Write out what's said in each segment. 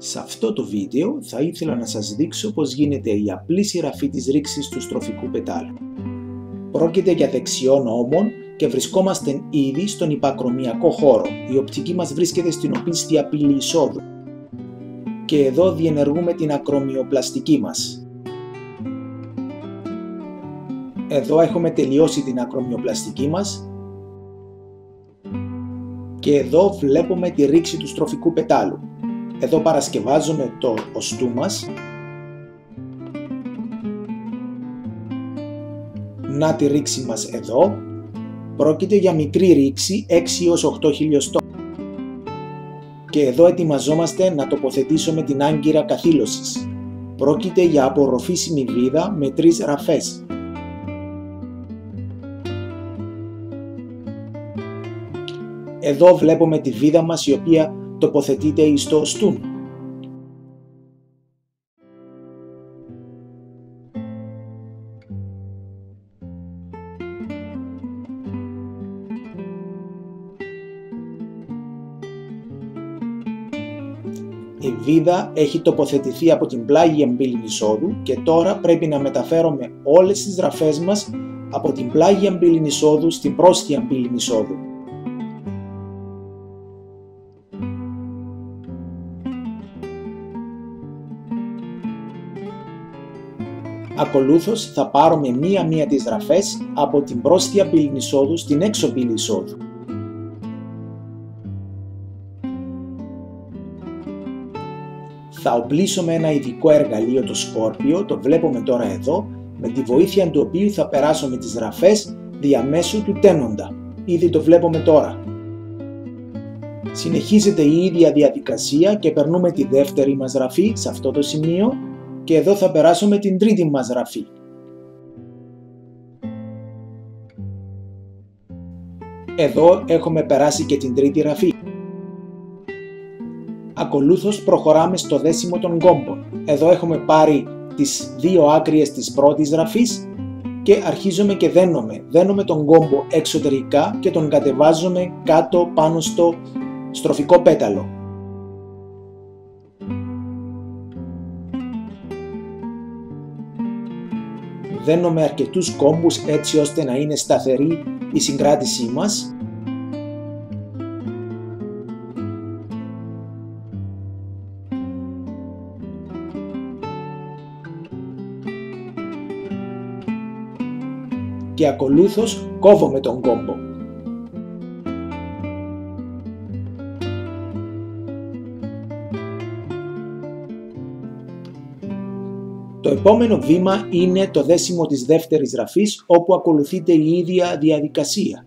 Σε αυτό το βίντεο θα ήθελα να σας δείξω πως γίνεται η απλή σειραφή της ρήξης του στροφικού πετάλου. Πρόκειται για δεξιόν όμον και βρισκόμαστε ήδη στον υπακρομιακό χώρο. Η οπτική μας βρίσκεται στην οπίστια πύλη εισόδου. Και εδώ διενεργούμε την ακρομιοπλαστική μας. Εδώ έχουμε τελειώσει την ακρομιοπλαστική μας. Και εδώ βλέπουμε τη ρήξη του στροφικού πετάλου. Εδώ παρασκευάζουμε το οστού μας. Να τη ρήξη μας εδώ. Πρόκειται για μικρή ρήξη 6 έως 8 χιλιοστών. Και εδώ ετοιμαζόμαστε να τοποθετήσουμε την άγκυρα καθήλωσης. Πρόκειται για απορροφήσιμη βίδα με 3 ραφές. Εδώ βλέπουμε τη βίδα μας η οποία τοποθετείται στο οστούν. Η βίδα έχει τοποθετηθεί από την πλάγια πύλη εισόδου και τώρα πρέπει να μεταφέρουμε όλες τις ραφές μας από την πλάγια πύλη εισόδου στην πρόστια πύλη εισόδου. Ακολούθως θα πάρουμε μία-μία τις ραφές από την πρόστια πύλη εισόδου στην έξω πύλη εισόδου. Θα οπλίσουμε ένα ειδικό εργαλείο, το σκόρπιο, το βλέπουμε τώρα εδώ, με τη βοήθεια του οποίου θα περάσουμε τις ραφές διαμέσου του τένοντα. Ήδη το βλέπουμε τώρα. Συνεχίζεται η ίδια διαδικασία και περνούμε τη δεύτερη μας ραφή σε αυτό το σημείο και εδώ θα περάσουμε την τρίτη μας ραφή. Εδώ έχουμε περάσει και την τρίτη ραφή. Ακολούθως προχωράμε στο δέσιμο των γκόμπων. Εδώ έχουμε πάρει τις δύο άκριες της πρώτης ραφής και αρχίζουμε και δένουμε τον γκόμπο εξωτερικά και τον κατεβάζουμε κάτω πάνω στο στροφικό πέταλο. Δένουμε αρκετούς κόμπους έτσι ώστε να είναι σταθερή η συγκράτησή μας. Και ακολούθως κόβουμε τον κόμπο. Το επόμενο βήμα είναι το δέσιμο της δεύτερης ραφής, όπου ακολουθείται η ίδια διαδικασία.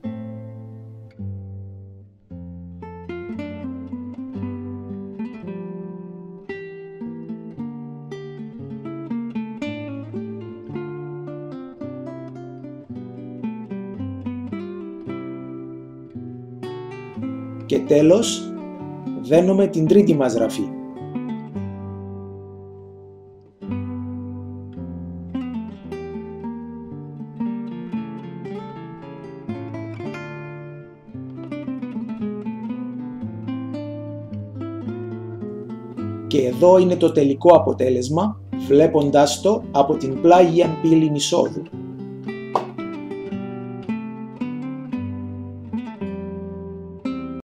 Και τέλος, δένουμε την τρίτη μας ραφή. Και εδώ είναι το τελικό αποτέλεσμα, βλέποντας το από την πλάγια πύλη εισόδου.